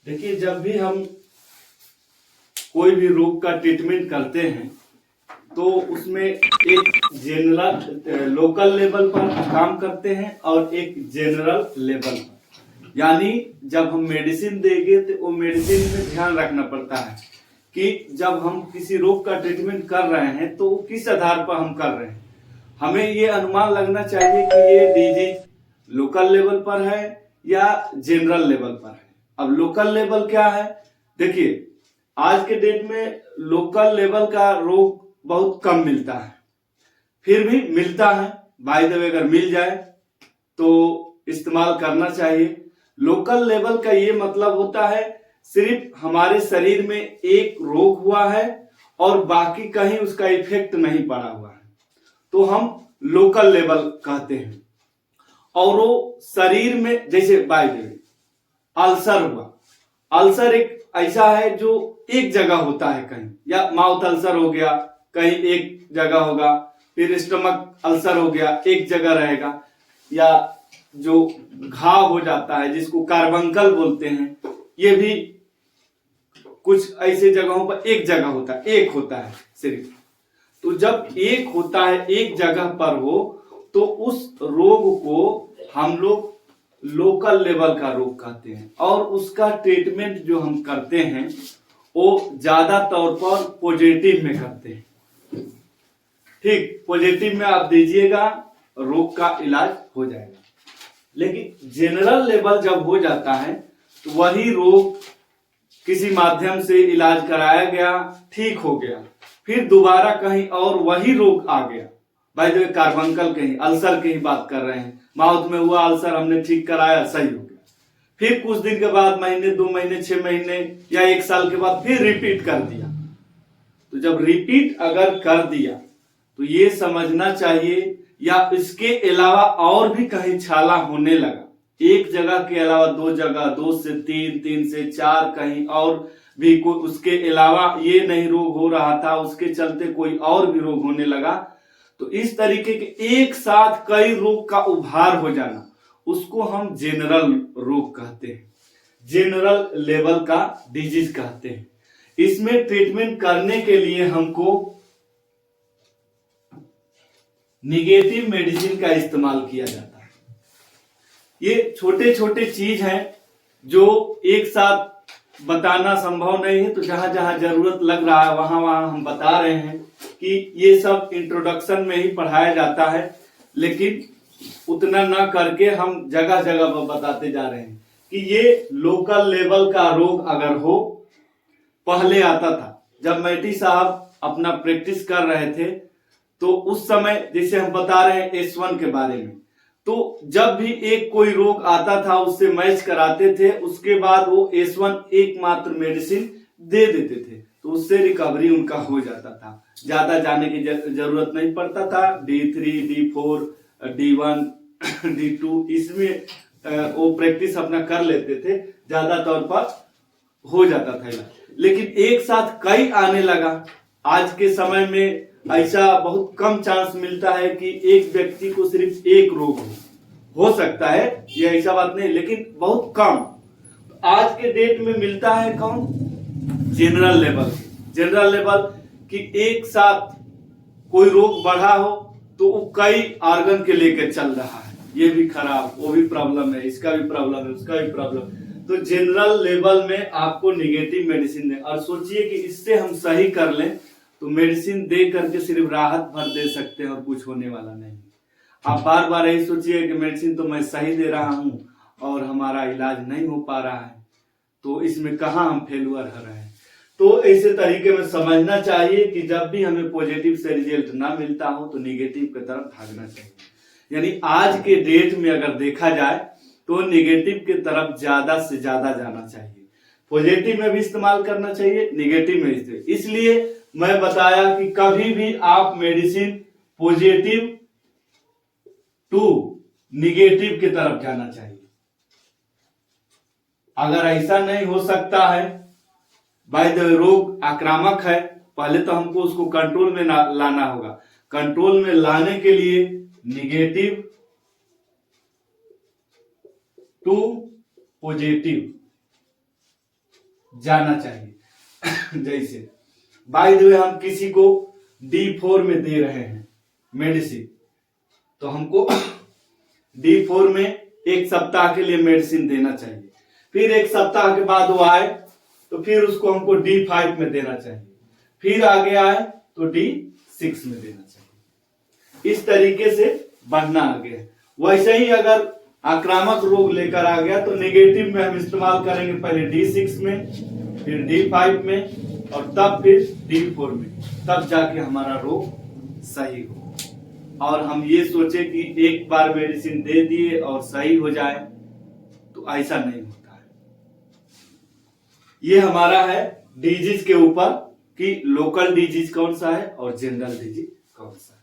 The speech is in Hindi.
देखिए, जब भी हम कोई भी रोग का ट्रीटमेंट करते हैं तो उसमें एक जनरल लोकल लेवल पर काम करते हैं और एक जनरल लेवल पर। यानी जब हम मेडिसिन देंगे तो वो मेडिसिन में ध्यान रखना पड़ता है कि जब हम किसी रोग का ट्रीटमेंट कर रहे हैं तो वो किस आधार पर हम कर रहे हैं। हमें ये अनुमान लगना चाहिए कि ये डिजीज लोकल लेवल पर है या जनरल लेवल पर है। अब लोकल लेवल क्या है? देखिए, आज के डेट में लोकल लेवल का रोग बहुत कम मिलता है, फिर भी मिलता है। बाय द वे अगर मिल जाए तो इस्तेमाल करना चाहिए। लोकल लेवल का ये मतलब होता है सिर्फ हमारे शरीर में एक रोग हुआ है और बाकी कहीं उसका इफेक्ट नहीं पड़ा हुआ है, तो हम लोकल लेवल कहते हैं। और वो शरीर में, जैसे बाय द वे अल्सर हुआ, अल्सर एक ऐसा है जो एक जगह होता है कहीं, या माउथ अल्सर हो गया कहीं एक जगह होगा, फिर स्टमक अल्सर हो गया एक जगह रहेगा, या जो घाव हो जाता है जिसको कार्बंकल बोलते हैं, ये भी कुछ ऐसे जगहों पर एक जगह होता है, एक होता है सिर्फ। तो जब एक होता है एक जगह पर हो तो उस रोग को हम लोग लोकल लेवल का रोग कहते हैं। और उसका ट्रीटमेंट जो हम करते हैं वो ज्यादा तौर पर पॉजिटिव में करते हैं। ठीक, पॉजिटिव में आप दीजिएगा, रोग का इलाज हो जाएगा। लेकिन जनरल लेवल जब हो जाता है तो वही रोग किसी माध्यम से इलाज कराया गया, ठीक हो गया, फिर दोबारा कहीं और वही रोग आ गया। भाई देखिए, कार्बंकल कहीं अल्सर की ही बात कर रहे हैं, माउथ में हुआ अल्सर, हमने ठीक कराया, सही हो गया, फिर कुछ दिन के बाद, महीने 2 महीने 6 महीने या 1 साल के बाद फिर रिपीट कर दिया। तो जब रिपीट अगर कर दिया तो ये समझना चाहिए, या इसके अलावा और भी कहीं छाला होने लगा, एक जगह के अलावा 2 जगह, 2 से 3, 3 से 4, कहीं और भी कोई उसके अलावा ये नहीं रोग हो रहा था, उसके चलते कोई और भी रोग होने लगा, तो इस तरीके के एक साथ कई रोग का उभार हो जाना, उसको हम जनरल रोग कहते हैं, जनरल लेवल का डिजीज कहते हैं। इसमें ट्रीटमेंट करने के लिए हमको निगेटिव मेडिसिन का इस्तेमाल किया जाता है। ये छोटे छोटे चीज हैं जो एक साथ बताना संभव नहीं है, तो जहां जहां जरूरत लग रहा है वहां वहां हम बता रहे हैं कि ये सब इंट्रोडक्शन में ही पढ़ाया जाता है, लेकिन उतना ना करके हम जगह जगह पर बताते जा रहे हैं कि ये लोकल लेवल का रोग अगर हो, पहले आता था जब मैटी साहब अपना प्रैक्टिस कर रहे थे, तो उस समय जैसे हम बता रहे हैं S1 के बारे में, तो जब भी एक कोई रोग आता था उससे मैच कराते थे, उसके बाद वो S1 एकमात्र मेडिसिन दे देते थे, तो उससे रिकवरी उनका हो जाता था, ज्यादा जाने की जरूरत नहीं पड़ता था। D3, D4, D1, D2 इसमें वो प्रैक्टिस अपना कर लेते थे, ज्यादा तौर पर हो जाता था इलाज। लेकिन एक साथ कई आने लगा। आज के समय में ऐसा बहुत कम चांस मिलता है कि एक व्यक्ति को सिर्फ एक रोग हो सकता है, ये ऐसा बात नहीं, लेकिन बहुत कम। आज के डेट में मिलता है कौन? General level. जनरल लेवल कि एक साथ कोई रोग बढ़ा हो तो वो कई ऑर्गन के लेकर चल रहा है, ये भी खराब, वो भी प्रॉब्लम है, इसका भी प्रॉब्लम है, उसका भी प्रॉब्लम। तो जनरल लेवल में आपको निगेटिव मेडिसिन दें, और सोचिए कि इससे हम सही कर लें तो मेडिसिन दे करके सिर्फ राहत भर दे सकते हैं और कुछ होने वाला नहीं। आप बार बार यही सोचिए कि मेडिसिन तो मैं सही दे रहा हूं और हमारा इलाज नहीं हो पा रहा है, तो इसमें कहां हम फेलुअर हो रहे हैं। तो ऐसे तरीके में समझना चाहिए कि जब भी हमें पॉजिटिव से रिजल्ट ना मिलता हो तो निगेटिव की तरफ भागना चाहिए। यानी आज के डेट में अगर देखा जाए तो निगेटिव की तरफ ज्यादा से ज्यादा जाना चाहिए। पॉजिटिव में भी इस्तेमाल करना चाहिए, निगेटिव में भी। इसलिए मैं बताया कि कभी भी आप मेडिसिन पॉजिटिव टू निगेटिव की तरफ जाना चाहिए। अगर ऐसा नहीं हो सकता है, बाय द रोग आक्रामक है, पहले तो हमको उसको कंट्रोल में लाना होगा। कंट्रोल में लाने के लिए निगेटिव टू पॉजिटिव जाना चाहिए। जैसे बाय द वे हम किसी को D4 में दे रहे हैं मेडिसिन, तो हमको D4 में एक सप्ताह के लिए मेडिसिन देना चाहिए। फिर एक सप्ताह के बाद वो आए तो फिर उसको हमको D5 में देना चाहिए, फिर आगे आए तो D6 में देना चाहिए। इस तरीके से बढ़ना आगे है। वैसे ही अगर आक्रामक रोग लेकर आ गया तो नेगेटिव में हम इस्तेमाल करेंगे, पहले D6 में, फिर D5 में और तब फिर D4 में, तब जाके हमारा रोग सही हो। और हम ये सोचे कि एक बार मेडिसिन दे दिए और सही हो जाए, तो ऐसा नहीं होता है। ये हमारा है डिजीज के ऊपर कि लोकल डिजीज कौन सा है और जनरल डिजीज कौन सा है।